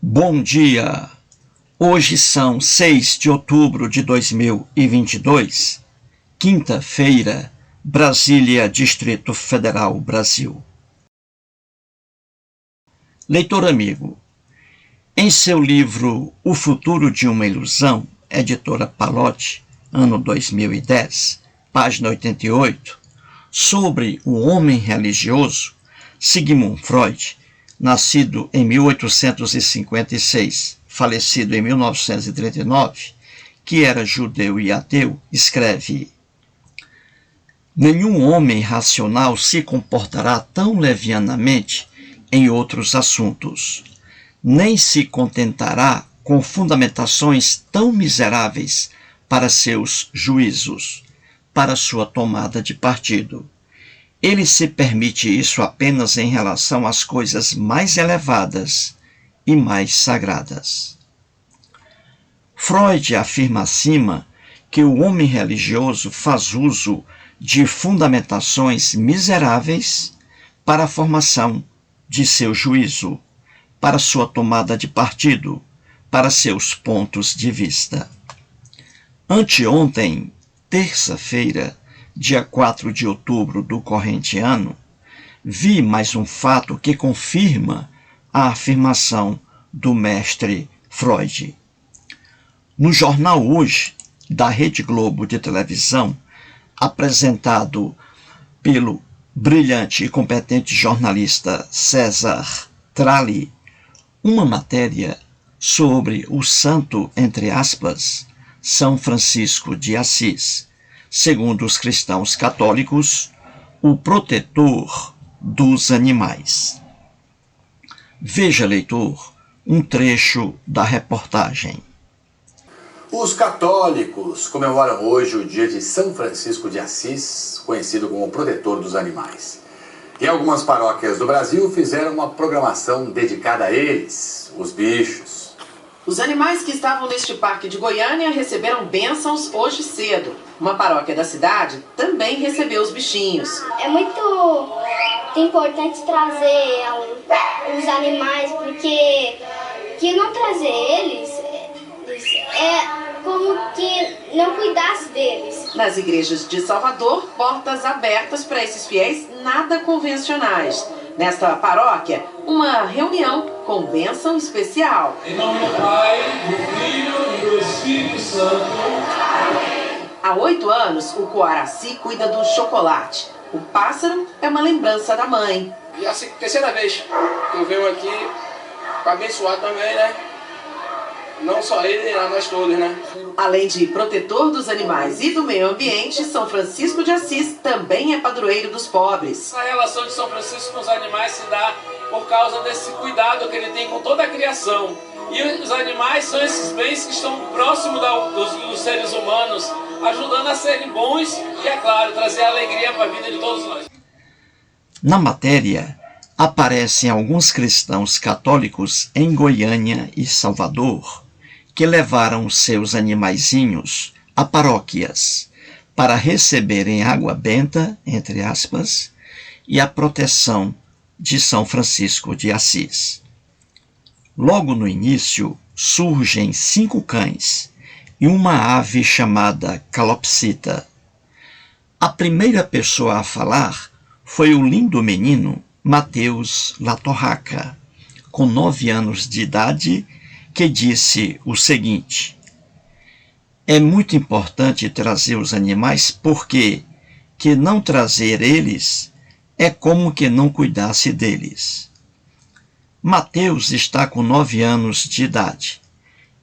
Bom dia! Hoje são 6 de outubro de 2022, quinta-feira, Brasília, Distrito Federal, Brasil. Leitor amigo, em seu livro O Futuro de uma Ilusão, editora Palotti, ano 2010, página 88, sobre o homem religioso, Sigmund Freud, nascido em 1856, falecido em 1939, que era judeu e ateu, escreve: nenhum homem racional se comportará tão levianamente em outros assuntos, nem se contentará com fundamentações tão miseráveis para seus juízos, para sua tomada de partido. Ele se permite isso apenas em relação às coisas mais elevadas e mais sagradas. Freud afirma acima que o homem religioso faz uso de fundamentações miseráveis para a formação de seu juízo, para sua tomada de partido, para seus pontos de vista. Anteontem, terça-feira, dia 4 de outubro do corrente ano, vi mais um fato que confirma a afirmação do mestre Freud. No jornal Hoje, da Rede Globo de televisão, apresentado pelo brilhante e competente jornalista César Tralli, uma matéria sobre o santo, entre aspas, São Francisco de Assis, segundo os cristãos católicos, o protetor dos animais. Veja, leitor, um trecho da reportagem. Os católicos comemoram hoje o dia de São Francisco de Assis, conhecido como protetor dos animais. E algumas paróquias do Brasil fizeram uma programação dedicada a eles, os bichos. Os animais que estavam neste parque de Goiânia receberam bênçãos hoje cedo. Uma paróquia da cidade também recebeu os bichinhos. É muito importante trazer os animais, porque que não trazer eles é como que não cuidasse deles. Nas igrejas de Salvador, portas abertas para esses fiéis nada convencionais. Nesta paróquia, uma reunião com bênção especial. Em nome do Pai, do Filho e do Espírito Santo. Há 8 anos, o Coaraci cuida do chocolate. O pássaro é uma lembrança da mãe. E a terceira vez que eu venho aqui para abençoar também, né? Não só ele, nós todos, né? Além de protetor dos animais e do meio ambiente, São Francisco de Assis também é padroeiro dos pobres. A relação de São Francisco com os animais se dá por causa desse cuidado que ele tem com toda a criação. E os animais são esses bens que estão próximos dos seres humanos, ajudando a serem bons e, é claro, trazer alegria para a vida de todos nós. Na matéria, aparecem alguns cristãos católicos em Goiânia e Salvador, que levaram seus animaizinhos a paróquias para receberem água benta, entre aspas, e a proteção de São Francisco de Assis. Logo no início, surgem 5 cães e uma ave chamada calopsita. A primeira pessoa a falar foi o lindo menino Mateus Latorraca, com 9 anos de idade, que disse o seguinte: é muito importante trazer os animais porque que não trazer eles é como que não cuidasse deles. Mateus está com 9 anos de idade.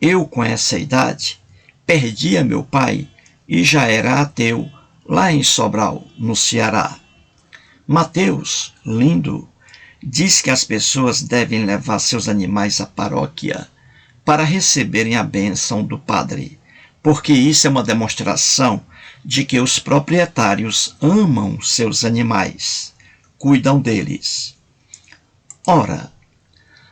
Eu, com essa idade, perdia meu pai e já era ateu lá em Sobral, no Ceará. Mateus, lindo, diz que as pessoas devem levar seus animais à paróquia para receberem a bênção do padre, porque isso é uma demonstração de que os proprietários amam seus animais, cuidam deles. Ora,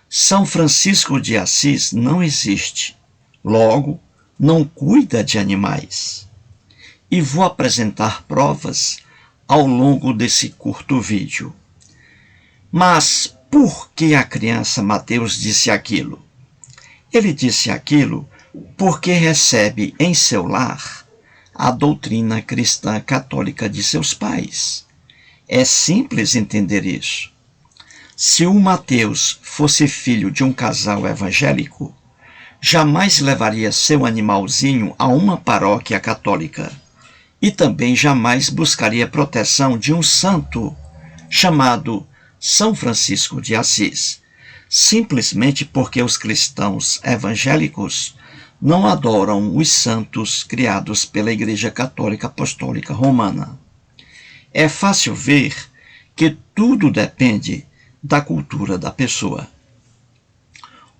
São Francisco de Assis não existe, logo, não cuida de animais. E vou apresentar provas ao longo desse curto vídeo. Mas por que a criança Mateus disse aquilo? Ele disse aquilo porque recebe em seu lar a doutrina cristã católica de seus pais. É simples entender isso. Se o Mateus fosse filho de um casal evangélico, jamais levaria seu animalzinho a uma paróquia católica e também jamais buscaria proteção de um santo chamado São Francisco de Assis, simplesmente porque os cristãos evangélicos não adoram os santos criados pela Igreja Católica Apostólica Romana. É fácil ver que tudo depende da cultura da pessoa.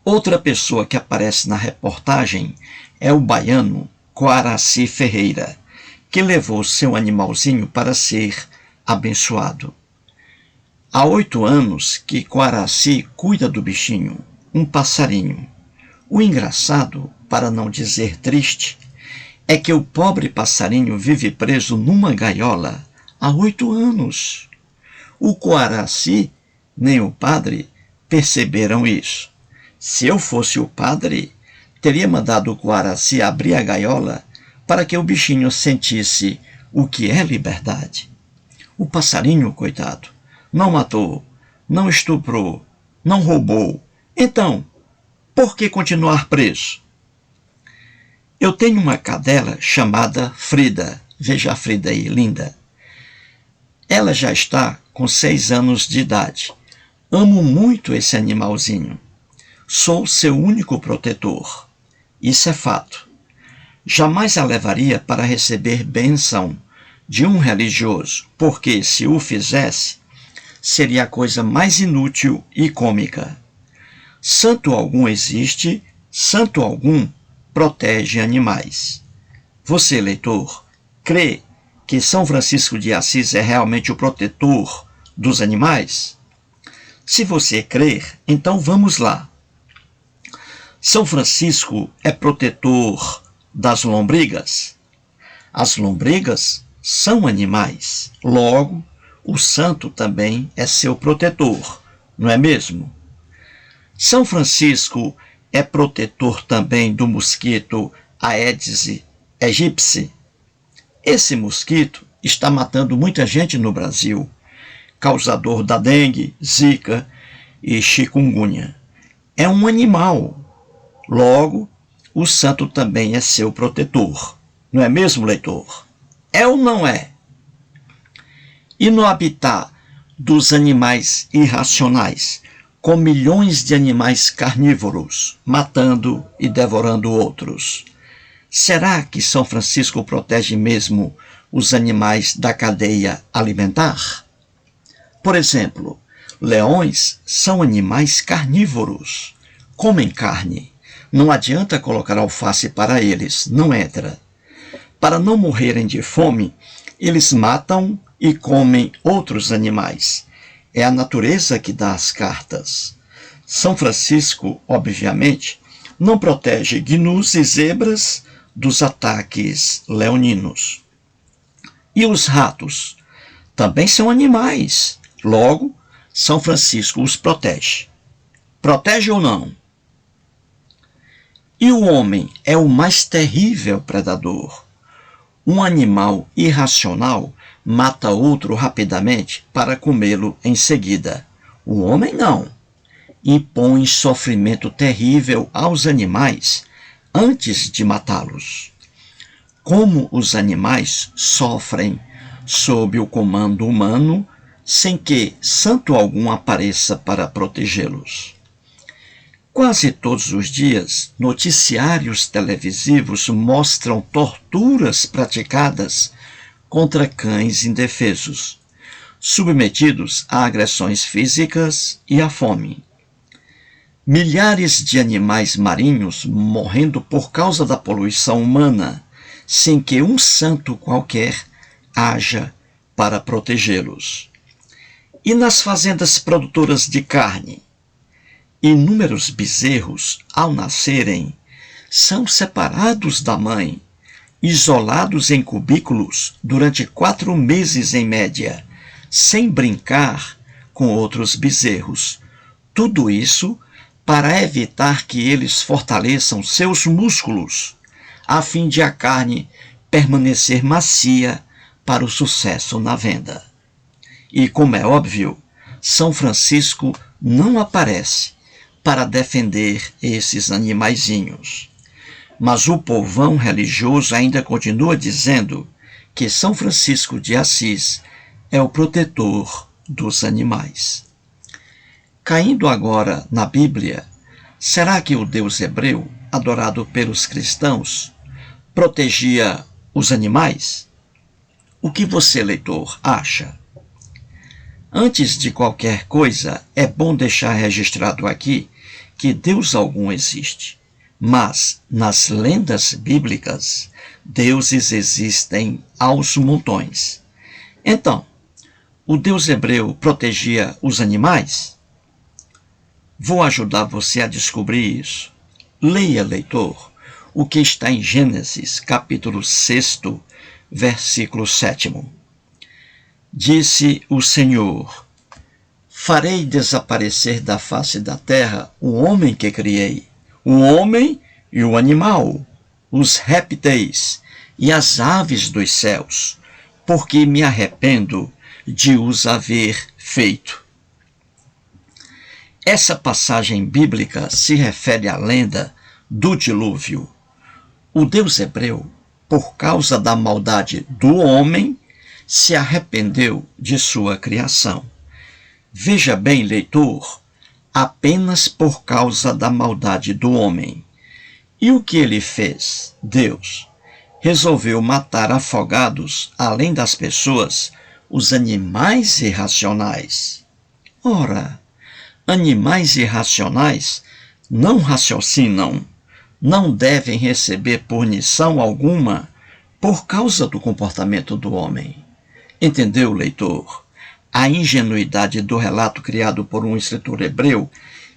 Outra pessoa que aparece na reportagem é o baiano Coaraci Ferreira, que levou seu animalzinho para ser abençoado. Há 8 anos que Coaraci cuida do bichinho, um passarinho. O engraçado, para não dizer triste, é que o pobre passarinho vive preso numa gaiola há 8 anos. O Coaraci nem o padre perceberam isso. Se eu fosse o padre, teria mandado o Coaraci abrir a gaiola para que o bichinho sentisse o que é liberdade. O passarinho, coitado, não matou, não estuprou, não roubou. Então, por que continuar preso? Eu tenho uma cadela chamada Frida. Veja a Frida aí, linda. Ela já está com 6 anos de idade. Amo muito esse animalzinho. Sou seu único protetor. Isso é fato. Jamais a levaria para receber bênção de um religioso, porque, se o fizesse, seria a coisa mais inútil e cômica. Santo algum existe, santo algum protege animais. Você, leitor, crê que São Francisco de Assis é realmente o protetor dos animais? Se você crer, então vamos lá. São Francisco é protetor das lombrigas? As lombrigas são animais. Logo, o santo também é seu protetor, não é mesmo? São Francisco é protetor também do mosquito Aedes aegypti. Esse mosquito está matando muita gente no Brasil, causador da dengue, zika e chikungunya. É um animal. Logo, o santo também é seu protetor. Não é mesmo, leitor? É ou não é? E no habitat dos animais irracionais, com milhões de animais carnívoros, matando e devorando outros, será que São Francisco protege mesmo os animais da cadeia alimentar? Por exemplo, leões são animais carnívoros, comem carne. Não adianta colocar alface para eles, não entra. Para não morrerem de fome, eles matam e comem outros animais. É a natureza que dá as cartas. São Francisco, obviamente, não protege gnus e zebras dos ataques leoninos. E os ratos? Também são animais. Logo, São Francisco os protege. Protege ou não? E o homem é o mais terrível predador. Um animal irracional mata outro rapidamente para comê-lo em seguida. O homem não. Impõe sofrimento terrível aos animais antes de matá-los. Como os animais sofrem sob o comando humano, sem que santo algum apareça para protegê-los. Quase todos os dias, noticiários televisivos mostram torturas praticadas contra cães indefesos, submetidos a agressões físicas e à fome. Milhares de animais marinhos morrendo por causa da poluição humana, sem que um santo qualquer haja para protegê-los. E nas fazendas produtoras de carne, inúmeros bezerros, ao nascerem, são separados da mãe, isolados em cubículos durante 4 meses em média, sem brincar com outros bezerros. Tudo isso para evitar que eles fortaleçam seus músculos, a fim de a carne permanecer macia para o sucesso na venda. E, como é óbvio, São Francisco não aparece para defender esses animaizinhos. Mas o povão religioso ainda continua dizendo que São Francisco de Assis é o protetor dos animais. Caindo agora na Bíblia, será que o Deus hebreu, adorado pelos cristãos, protegia os animais? O que você, leitor, acha? Antes de qualquer coisa, é bom deixar registrado aqui que Deus algum existe. Mas, nas lendas bíblicas, deuses existem aos montões. Então, o Deus hebreu protegia os animais? Vou ajudar você a descobrir isso. Leia, leitor, o que está em Gênesis, capítulo 6, versículo 7. Disse o Senhor: farei desaparecer da face da terra o homem que criei, o homem e o animal, os répteis e as aves dos céus, porque me arrependo de os haver feito. Essa passagem bíblica se refere à lenda do dilúvio. O Deus hebreu, por causa da maldade do homem, se arrependeu de sua criação. Veja bem, leitor, apenas por causa da maldade do homem. E o que ele fez? Deus resolveu matar afogados, além das pessoas, os animais irracionais. Ora, animais irracionais não raciocinam, não devem receber punição alguma por causa do comportamento do homem. Entendeu, leitor? A ingenuidade do relato criado por um escritor hebreu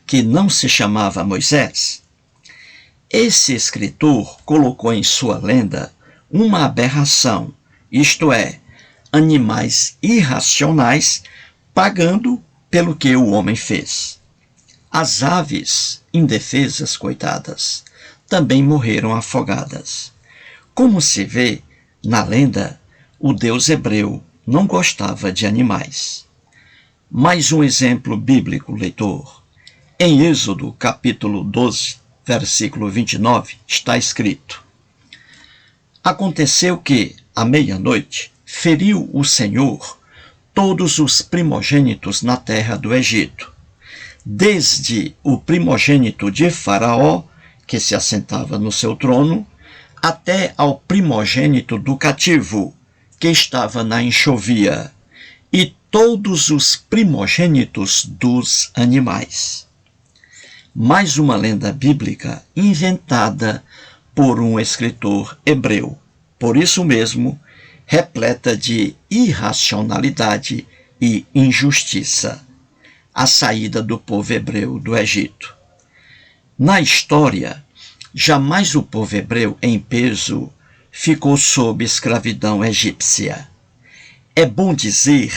que não se chamava Moisés? Esse escritor colocou em sua lenda uma aberração, isto é, animais irracionais pagando pelo que o homem fez. As aves, indefesas, coitadas, também morreram afogadas. Como se vê, na lenda, o Deus hebreu não gostava de animais. Mais um exemplo bíblico, leitor. Em Êxodo, capítulo 12, versículo 29, está escrito: aconteceu que, à meia-noite, feriu o Senhor todos os primogênitos na terra do Egito, desde o primogênito de Faraó, que se assentava no seu trono, até ao primogênito do cativo, que estava na enxovia, e todos os primogênitos dos animais. Mais uma lenda bíblica inventada por um escritor hebreu, por isso mesmo, repleta de irracionalidade e injustiça, a saída do povo hebreu do Egito. Na história, jamais o povo hebreu em peso ficou sob escravidão egípcia. É bom dizer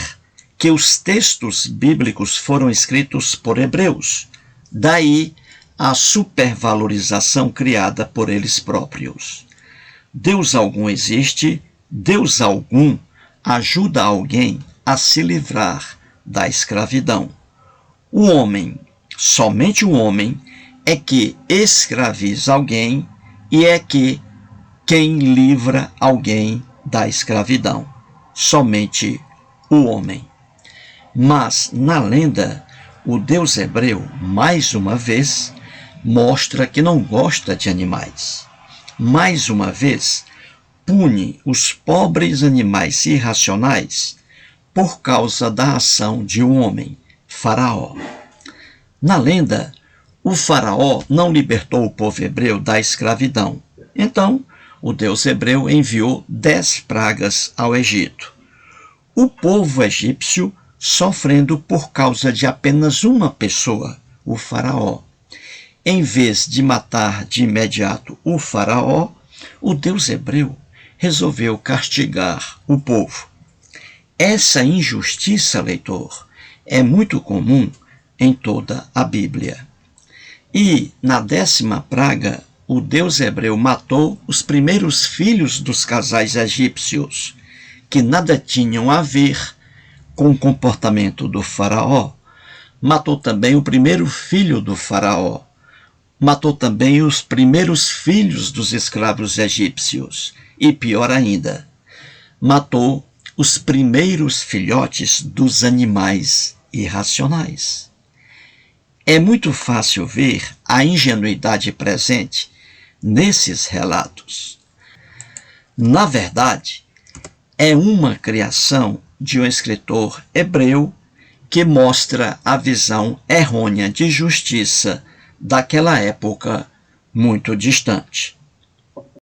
que os textos bíblicos foram escritos por hebreus, daí a supervalorização criada por eles próprios. Deus algum existe, Deus algum ajuda alguém a se livrar da escravidão. O homem, somente o homem, é que escraviza alguém e é que quem livra alguém da escravidão. Somente o homem. Mas, na lenda, o Deus hebreu, mais uma vez, mostra que não gosta de animais. Mais uma vez, pune os pobres animais irracionais por causa da ação de um homem, Faraó. Na lenda, o Faraó não libertou o povo hebreu da escravidão. Então, o Deus hebreu enviou 10 pragas ao Egito. O povo egípcio sofrendo por causa de apenas uma pessoa, o Faraó. Em vez de matar de imediato o Faraó, o Deus hebreu resolveu castigar o povo. Essa injustiça, leitor, é muito comum em toda a Bíblia. E, na 10ª praga, o deus hebreu matou os primeiros filhos dos casais egípcios, que nada tinham a ver com o comportamento do faraó. Matou também o primeiro filho do faraó. Matou também os primeiros filhos dos escravos egípcios. E, pior ainda, matou os primeiros filhotes dos animais irracionais. É muito fácil ver a ingenuidade presente nesses relatos. Na verdade, é uma criação de um escritor hebreu que mostra a visão errônea de justiça daquela época muito distante.